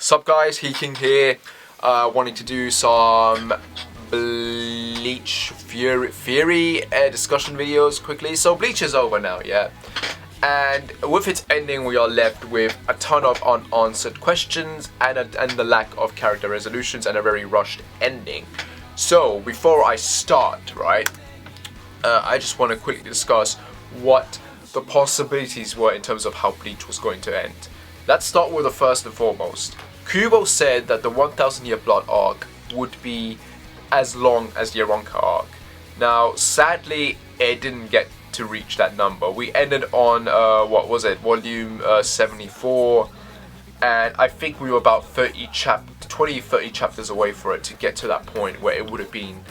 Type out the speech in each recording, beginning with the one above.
Sup guys, King here, wanting to do some Bleach theory discussion videos quickly. So Bleach is over now, yeah? And with its ending we are left with a ton of unanswered questions and the lack of character resolutions and a very rushed ending. So before I start, right, I just want to quickly discuss what the possibilities were in terms of how Bleach was going to end. Let's start with the first and foremost. Kubo said that the 1000 Year Blood arc would be as long as the Aranka arc. Now, sadly, it didn't get to reach that number. We ended on, what was it, volume 74, and I think we were about 20-30 chapters away for it to get to that point where it would have been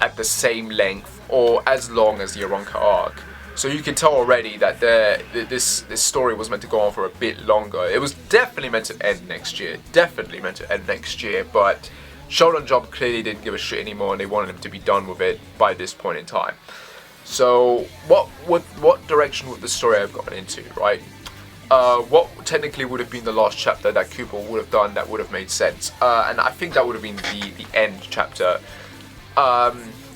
at the same length or as long as the Aranka arc. So you can tell already that this story was meant to go on for a bit longer. It was definitely meant to end next year. But Shonen Jump clearly didn't give a shit anymore and they wanted him to be done with it by this point in time. So what direction would the story have gotten into, right? What technically would have been the last chapter that Kubo would have done that would have made sense? And I think that would have been the end chapter.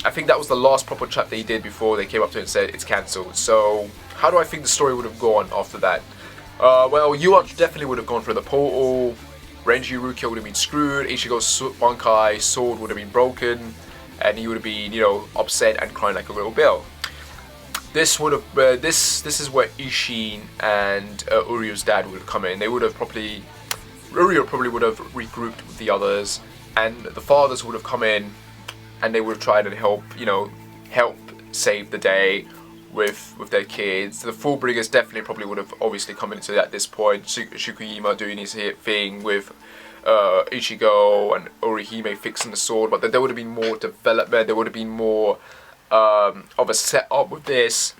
I think that was the last proper chapter he did before they came up to him and said it's cancelled. So how do I think the story would have gone after that? Well, Yuach definitely would have gone through the portal. Renji Rukia would have been screwed. Ichigo's Bankai sword would have been broken, and he would have been, upset and crying like a little bill. This would have this is where Ishin and Uryu's dad would have come in. They would have Uryu probably would have regrouped with the others, and the fathers would have come in. And they would have tried to help save the day with their kids. The Fullbringers definitely probably would have obviously come into it at this point. Shukuyama doing his thing with Ichigo and Orihime fixing the sword. But there would have been more development. There would have been more of a setup with this.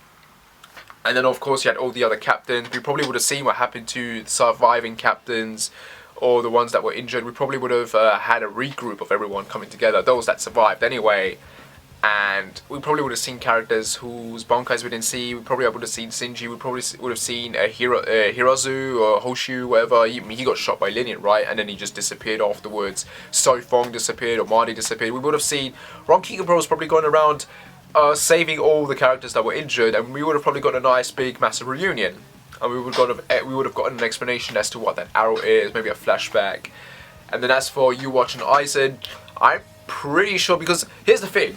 And then of course you had all the other captains. We probably would have seen what happened to the surviving captains, or the ones that were injured. We probably would have had a regroup of everyone coming together, those that survived anyway. And we probably would have seen characters whose Bankais we didn't see. We probably would have seen Shinji. We probably would have seen Hirozu or Hoshu, whatever. He got shot by Linian, right? And then he just disappeared afterwards. Soifong disappeared, or Marty disappeared. We would have seen Ronkiga Bros probably going around saving all the characters that were injured, and we would have probably got a nice big massive reunion. And we would have gotten an explanation as to what that arrow is, maybe a flashback. And then as for Yuach and Aizen, I'm pretty sure, because here's the thing.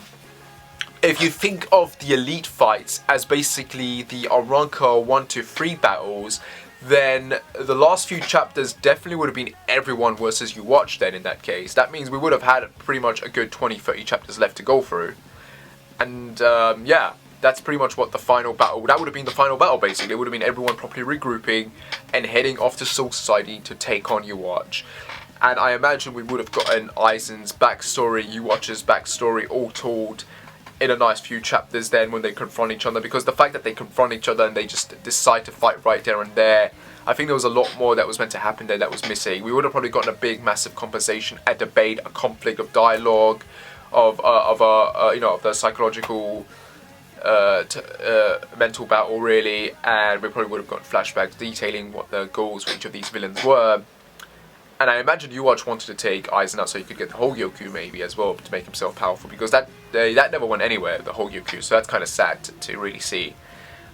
If you think of the elite fights as basically the Aranka 1-3 battles, then the last few chapters definitely would have been everyone versus Yuach then in that case. That means we would have had pretty much a good 20-30 chapters left to go through. And yeah. That's pretty much what the final battle, that would have been the final battle basically. It would have been everyone properly regrouping and heading off to Soul Society to take on Yuach. And I imagine we would have gotten Aizen's backstory, Yuach's backstory all told in a nice few chapters then when they confront each other. Because the fact that they confront each other and they just decide to fight right there and there, I think there was a lot more that was meant to happen there that was missing. We would have probably gotten a big massive conversation, a debate, a conflict of dialogue, of the psychological mental battle really, and we probably would have gotten flashbacks detailing what the goals for each of these villains were. And I imagine Yuach wanted to take Aizen out so he could get the Hogyoku maybe as well to make himself powerful, because that never went anywhere, the Hogyoku, so that's kind of sad to really see.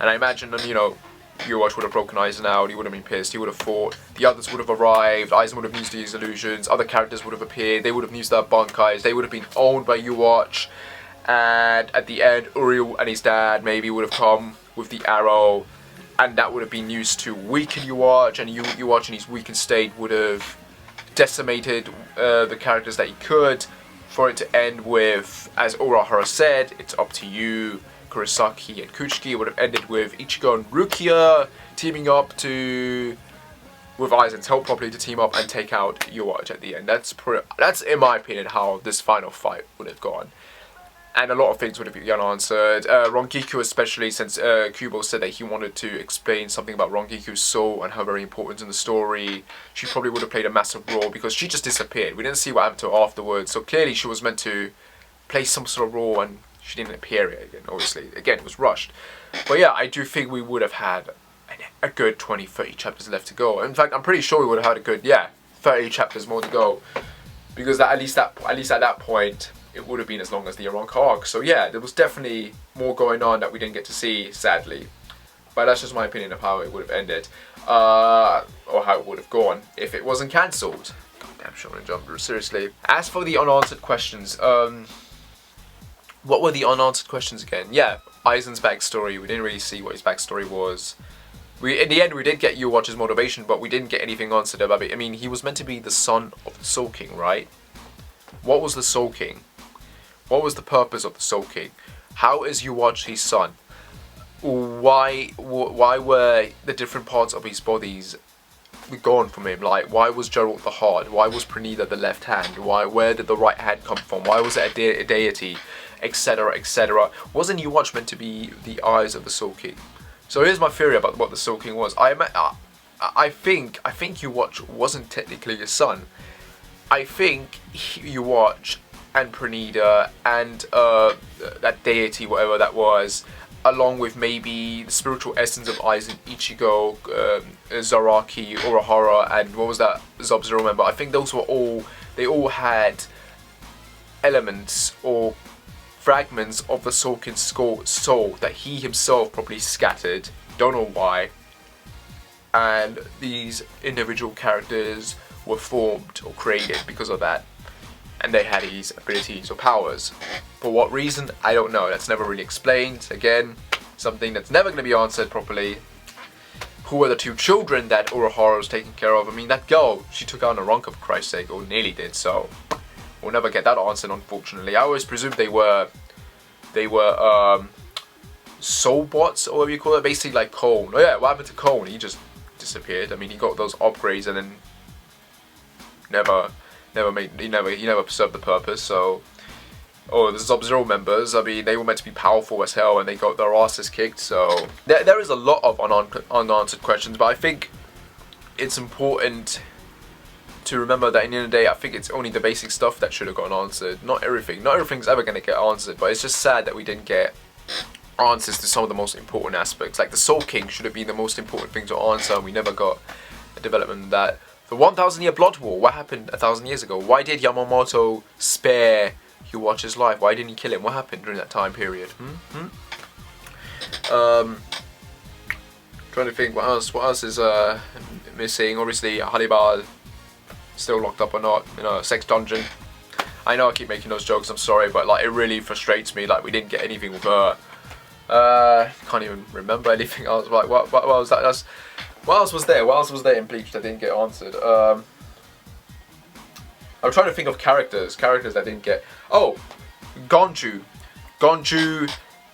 And I imagine Yuach would have broken Aizen out, he would have been pissed, he would have fought, the others would have arrived, Aizen would have used these illusions, other characters would have appeared, they would have used their Bankais, they would have been owned by Yuach. And at the end, Uryu and his dad maybe would have come with the arrow, and that would have been used to weaken Yuach, and Yuach in his weakened state would have decimated the characters that he could, for it to end with, as Urahara said, it's up to you, Kurosaki and Kuchiki. It would have ended with Ichigo and Rukia teaming up with Aizen's help probably to team up and take out Yuach at the end. That's in my opinion how this final fight would have gone. And a lot of things would have been unanswered. Rongiku especially, since Kubo said that he wanted to explain something about Rongiku's soul and how very important in the story. She probably would have played a massive role because she just disappeared. We didn't see what happened to her afterwards. So clearly she was meant to play some sort of role and she didn't appear again, obviously. Again, it was rushed. But yeah, I do think we would have had a good 20-30 chapters left to go. In fact, I'm pretty sure we would have had a good, 30 chapters more to go, because at least at that point it would have been as long as the Iranka arc. So yeah, there was definitely more going on that we didn't get to see, sadly. But that's just my opinion of how it would have ended, or how it would have gone if it wasn't cancelled. Goddamn, Shonen Jump, seriously. As for the unanswered questions, what were the unanswered questions again? Yeah, Aizen's backstory. We didn't really see what his backstory was. In the end, we did get Watch's motivation, but we didn't get anything answered about it. I mean, he was meant to be the son of the Soul King, right? What was the Soul King? What was the purpose of the Soul King? How is Watch his son? Why were the different parts of his bodies gone from him? Like, why was Geralt the heart? Why was Pranita the left hand? Where did the right hand come from? Why was it a deity? Etc, etc. Wasn't Watch meant to be the eyes of the Soul King? So here's my theory about what the Soul King was. I think Watch wasn't technically his son. I think Watch and Pranita and that deity, whatever that was, along with maybe the spiritual essence of Aizen, Ichigo, Zaraki, Urahara, and what was that Sub-Zero member? I think those were all, they all had elements or fragments of the Soul King's soul that he himself probably scattered, don't know why, and these individual characters were formed or created because of that, and they had these abilities or powers. For what reason, I don't know. That's never really explained. Again, something that's never going to be answered properly. Who were the two children that Urahara was taking care of? I mean, that girl, she took out Naranka for Christ's sake, or nearly did, so we'll never get that answered, unfortunately. I always presumed they were soul bots, or whatever you call it, basically like Cone. Oh yeah, what happened to Cone? He just disappeared. I mean, he got those upgrades and then he never served the purpose. So, the Sub-Zero members, I mean, they were meant to be powerful as hell and they got their asses kicked. So there is a lot of unanswered questions, but I think it's important to remember that in the end of the day, I think it's only the basic stuff that should have gotten answered. Not everything. Not everything's ever going to get answered, but it's just sad that we didn't get answers to some of the most important aspects. Like the Soul King should have been the most important thing to answer, and we never got a development of that. The 1,000 year blood war, what happened 1,000 years ago? Why did Yamamoto spare Watch's life? Why didn't he kill him? What happened during that time period? Trying to think what else is missing. Obviously Hannibal still locked up or not in a sex dungeon. I know I keep making those jokes, I'm sorry, but like it really frustrates me. Like we didn't get anything with her. Can't even remember anything else. Like what was that? What else was there? What else was there in Bleach that didn't get answered? I'm trying to think of characters that didn't get. Oh, Gonju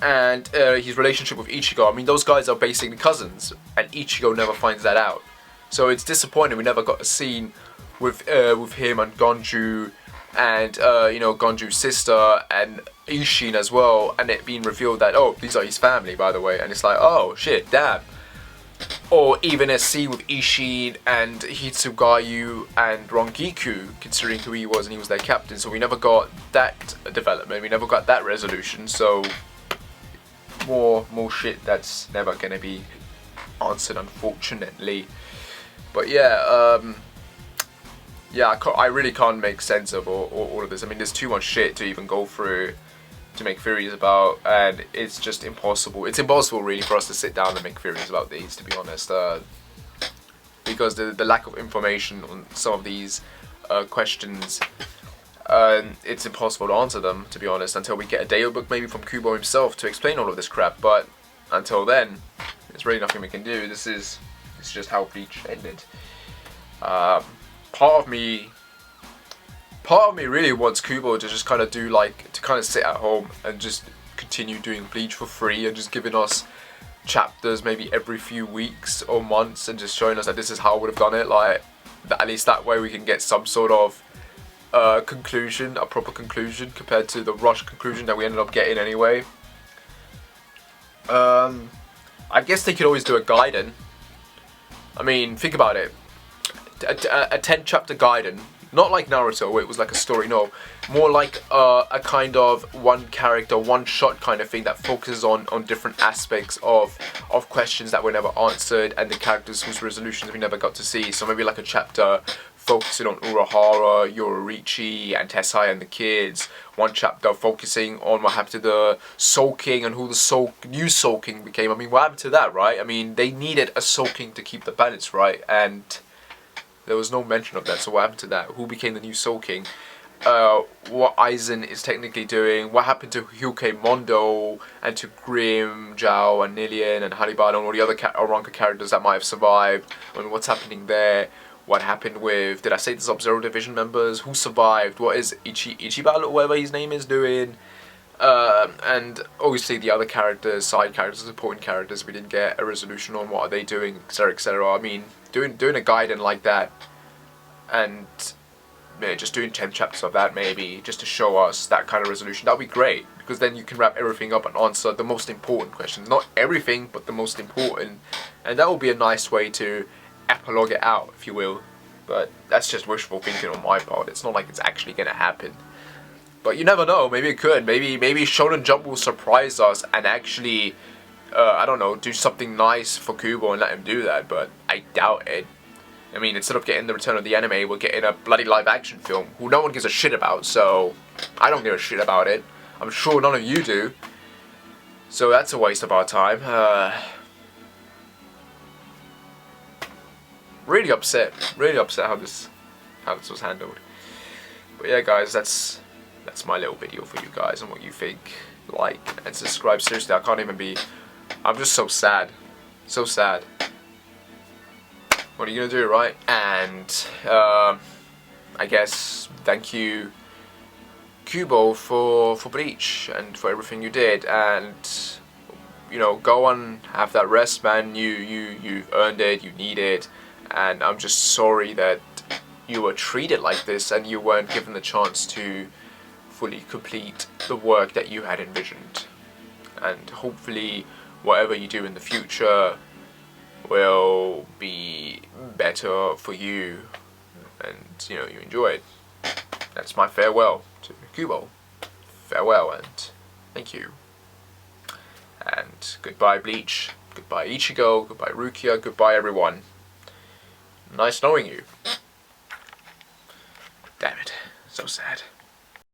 and his relationship with Ichigo. I mean, those guys are basically cousins, and Ichigo never finds that out. So it's disappointing we never got a scene with him and Gonju, and Gonju's sister and Ishin as well, and it being revealed that, oh, these are his family, by the way, and it's like, oh shit, damn. Or even a scene with Ishin and Hitsugayu and Rangiku, considering who he was and he was their captain. So we never got that development, we never got that resolution. So more shit that's never gonna be answered, unfortunately. But yeah, I really can't make sense of all of this. I mean, there's too much shit to even go through to make theories about, and it's just impossible. It's impossible really for us to sit down and make theories about these, to be honest, because the lack of information on some of these questions, it's impossible to answer them, to be honest, until we get a Deo book maybe from Kubo himself to explain all of this crap. But until then, there's really nothing we can do. It's just how Bleach ended. Part of me really wants Kubo to just kind of sit at home and just continue doing Bleach for free and just giving us chapters maybe every few weeks or months and just showing us that this is how I would have done it. Like, at least that way we can get some sort of conclusion, a proper conclusion, compared to the rushed conclusion that we ended up getting anyway. I guess they could always do a Gaiden. I mean, think about it. A 10 chapter Gaiden, Not like Naruto, where it was like a story, no. More like a kind of one character, one shot kind of thing that focuses on different aspects of questions that were never answered and the characters whose resolutions we never got to see. So maybe like a chapter focusing on Urahara, Yoruichi, and Tessai and the kids. One chapter focusing on what happened to the Soul King and who the new Soul King became. I mean, what happened to that, right? I mean, they needed a Soul King to keep the balance, right? And there was no mention of that, so what happened to that? Who became the new Soul King? What Aizen is technically doing? What happened to Hyuke Mondo and to Grim, Zhao, and Nillian, and Hannibal, and all the other Aranka characters that might have survived? I mean, what's happening there? What happened with, did I say the Sub-Zero Division members? Who survived? What is Ichiban or whatever his name is doing? And obviously the other characters, side characters, supporting characters, we didn't get a resolution on what are they doing, etc, etc. I mean, doing a guidance like that, and just doing 10 chapters of that maybe, just to show us that kind of resolution, that would be great, because then you can wrap everything up and answer the most important questions. Not everything, but the most important, and that will be a nice way to epilogue it out, if you will. But that's just wishful thinking on my part. It's not like it's actually going to happen. But you never know, maybe it could. Maybe Shonen Jump will surprise us and actually, I don't know, do something nice for Kubo and let him do that, but I doubt it. I mean, instead of getting the return of the anime, we're getting a bloody live action film, who no one gives a shit about, so I don't give a shit about it. I'm sure none of you do. So that's a waste of our time. Really upset how this was handled. But yeah, guys, that's my little video for you guys and what you think. Like and subscribe. Seriously, I can't even be. I'm just so sad, so sad. What are you gonna do, right? And I guess thank you, Kubo, for Bleach and for everything you did. And you know, go on, have that rest, man. You've earned it. You need it. And I'm just sorry that you were treated like this and you weren't given the chance to fully complete the work that you had envisioned. And hopefully whatever you do in the future will be better for you and, you know, you enjoy it. That's my farewell to Kubo. Farewell and thank you. And goodbye Bleach, goodbye Ichigo, goodbye Rukia, goodbye everyone. Nice knowing you. Damn it, so sad.